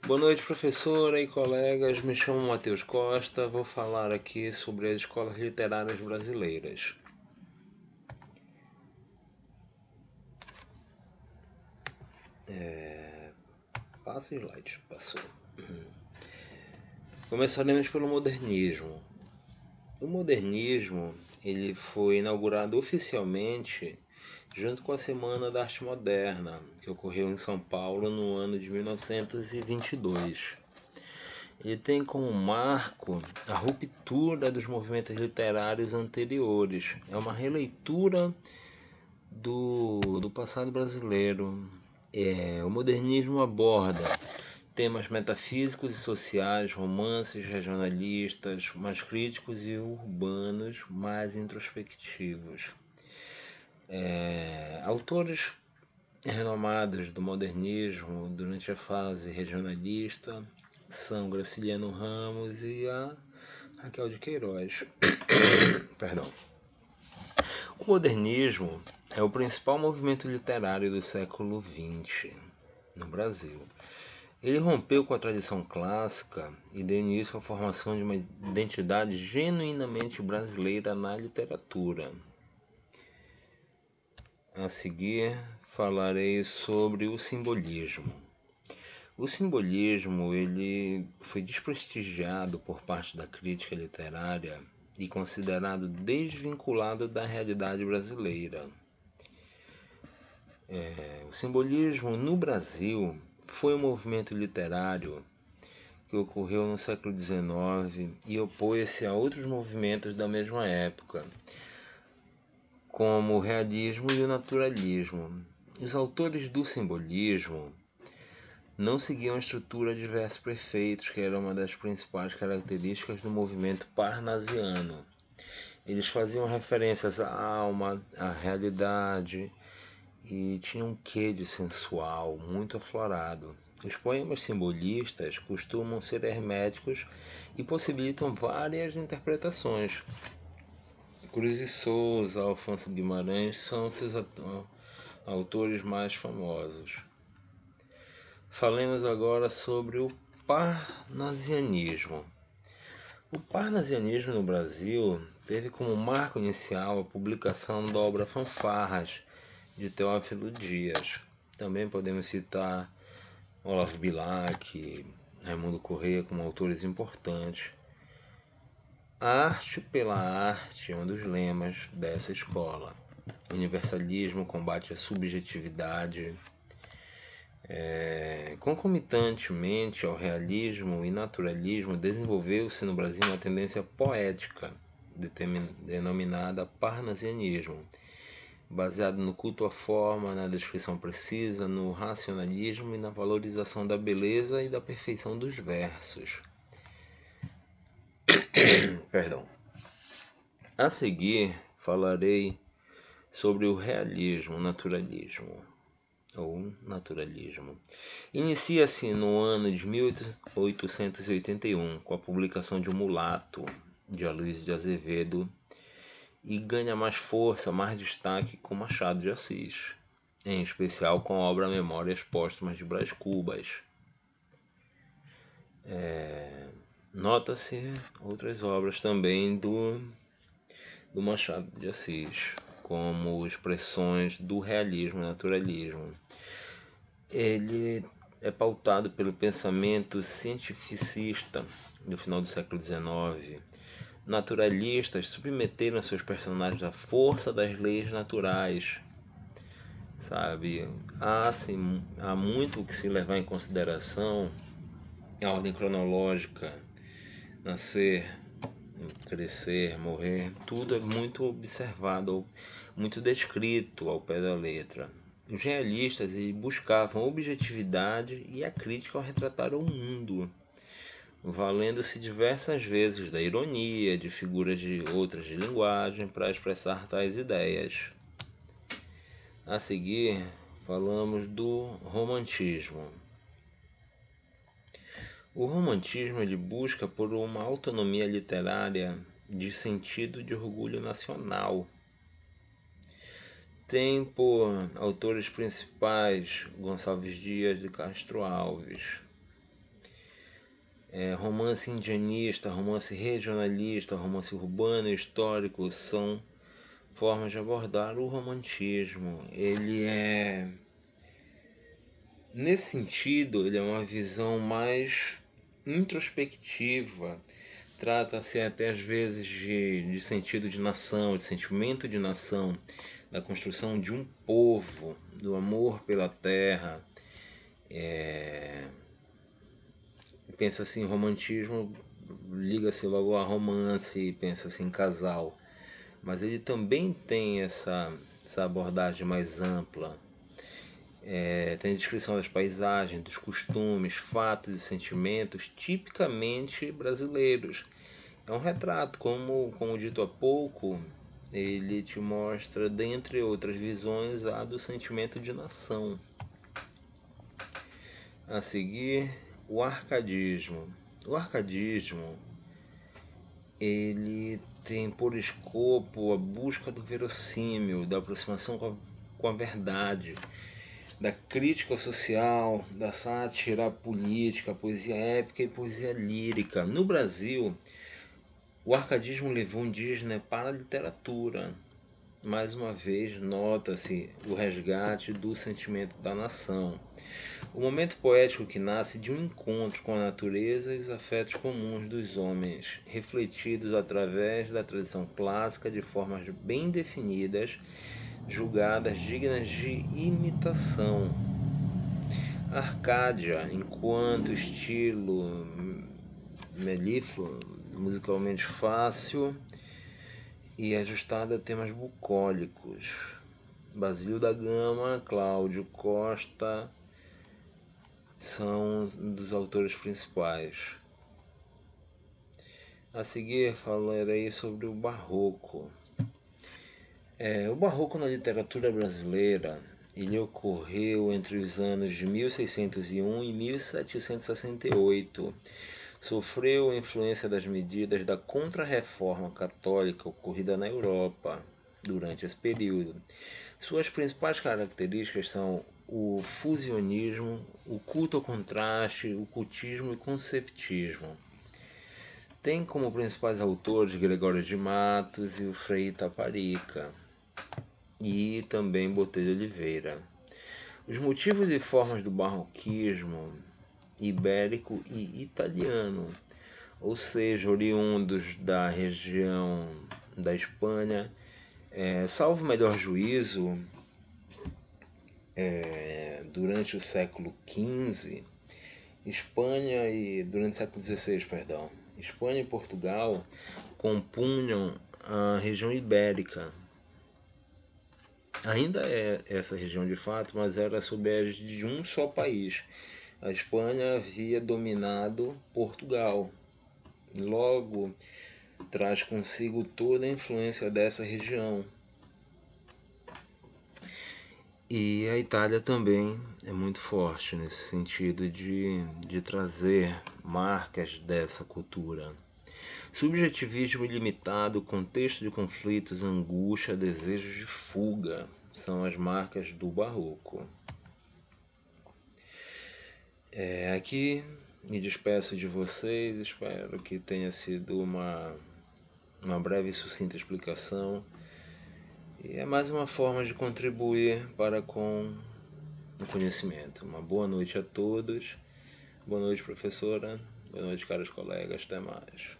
Boa noite, professora e colegas. Me chamo Matheus Costa. Vou falar aqui sobre as escolas literárias brasileiras. Passa slide, passou. Começaremos pelo modernismo. O modernismo ele foi inaugurado oficialmente junto com a Semana da Arte Moderna, que ocorreu em São Paulo no ano de 1922. Ele tem como marco a ruptura dos movimentos literários anteriores. É uma releitura do passado brasileiro. O modernismo aborda temas metafísicos e sociais, romances regionalistas, mais críticos e urbanos, mais introspectivos. Autores renomados do modernismo durante a fase regionalista são Graciliano Ramos e a Raquel de Queiroz. Perdão. O modernismo é o principal movimento literário do século XX no Brasil. Ele rompeu com a tradição clássica e deu início à formação de uma identidade genuinamente brasileira na literatura. A seguir, falarei sobre o simbolismo. O simbolismo ele foi desprestigiado por parte da crítica literária e considerado desvinculado da realidade brasileira. O simbolismo no Brasil foi um movimento literário que ocorreu no século XIX e opôs-se a outros movimentos da mesma época, como o realismo e o naturalismo. Os autores do simbolismo não seguiam a estrutura de versos perfeitos, que era uma das principais características do movimento parnasiano. Eles faziam referências à alma, à realidade e tinham um quê de sensual, muito aflorado. Os poemas simbolistas costumam ser herméticos e possibilitam várias interpretações. Cruz e Souza, Alfonso Guimarães são seus autores mais famosos. Falemos agora sobre o parnasianismo. O parnasianismo no Brasil teve como marco inicial a publicação da obra Fanfarras, de Teófilo Dias. Também podemos citar Olavo Bilac, Raimundo Corrêa como autores importantes. A arte pela arte é um dos lemas dessa escola. Universalismo combate a subjetividade. Concomitantemente ao realismo e naturalismo, desenvolveu-se no Brasil uma tendência poética, denominada parnasianismo, baseado no culto à forma, na descrição precisa, no racionalismo e na valorização da beleza e da perfeição dos versos. Perdão. A seguir, falarei sobre o realismo, naturalismo. Inicia-se no ano de 1881 com a publicação de O Mulato, de Aloysio de Azevedo, e ganha mais força, mais destaque com Machado de Assis, em especial com a obra Memórias Póstumas de Brás Cubas. Nota-se outras obras também do Machado de Assis, como expressões do realismo e naturalismo. Ele é pautado pelo pensamento cientificista no final do século XIX. Naturalistas submeteram seus personagens à força das leis naturais. Sabe? Há muito que se levar em consideração a ordem cronológica, nascer, crescer, morrer, tudo é muito observado, muito descrito ao pé da letra. Os realistas buscavam objetividade e a crítica ao retratar o mundo, valendo-se diversas vezes da ironia, de figuras de outras de linguagem para expressar tais ideias. A seguir, falamos do romantismo. O romantismo ele busca por uma autonomia literária de sentido de orgulho nacional. Tem por autores principais Gonçalves Dias de Castro Alves. Romance indianista, romance regionalista, romance urbano e histórico são formas de abordar o romantismo. Nesse sentido, ele é uma visão mais introspectiva. Trata-se até às vezes de sentido de nação, de sentimento de nação, da construção de um povo, do amor pela terra. Pensa assim, romantismo, liga-se logo a romance, pensa assim, casal. Mas ele também tem essa abordagem mais ampla. Tem a descrição das paisagens, dos costumes, fatos e sentimentos tipicamente brasileiros. É um retrato, como dito há pouco, ele te mostra, dentre outras visões, a do sentimento de nação. A seguir, o arcadismo. O arcadismo, ele tem por escopo a busca do verossímil, da aproximação com a verdade, da crítica social, da sátira política, poesia épica e poesia lírica. No Brasil, o arcadismo levou o indígena para a literatura. Mais uma vez, nota-se o resgate do sentimento da nação. O momento poético que nasce de um encontro com a natureza e os afetos comuns dos homens, refletidos através da tradição clássica de formas bem definidas, julgadas dignas de imitação. Arcádia, enquanto estilo melífluo, musicalmente fácil e ajustado a temas bucólicos. Basílio da Gama, Cláudio Costa são dos autores principais. A seguir falarei sobre o Barroco. O Barroco na literatura brasileira, ele ocorreu entre os anos de 1601 e 1768. Sofreu a influência das medidas da Contra-Reforma Católica ocorrida na Europa durante esse período. Suas principais características são o fusionismo, o culto ao contraste, o cultismo e o conceptismo. Tem como principais autores Gregório de Matos e o Frei Itaparica, e também Botelho de Oliveira. Os motivos e formas do barroquismo ibérico e italiano, ou seja, oriundos da região da Espanha, salvo melhor juízo, durante o século XV, Espanha e durante o século XVI, perdão, Espanha e Portugal compunham a região ibérica. Ainda é essa região de fato, mas era sob a égide de um só país. A Espanha havia dominado Portugal. Logo, traz consigo toda a influência dessa região. E a Itália também é muito forte nesse sentido de trazer marcas dessa cultura. Subjetivismo ilimitado, contexto de conflitos, angústia, desejos de fuga são as marcas do Barroco. Aqui me despeço de vocês, espero que tenha sido uma breve e sucinta explicação. E é mais uma forma de contribuir para com o conhecimento. Uma boa noite a todos. Boa noite, professora. Boa noite, caros colegas. Até mais.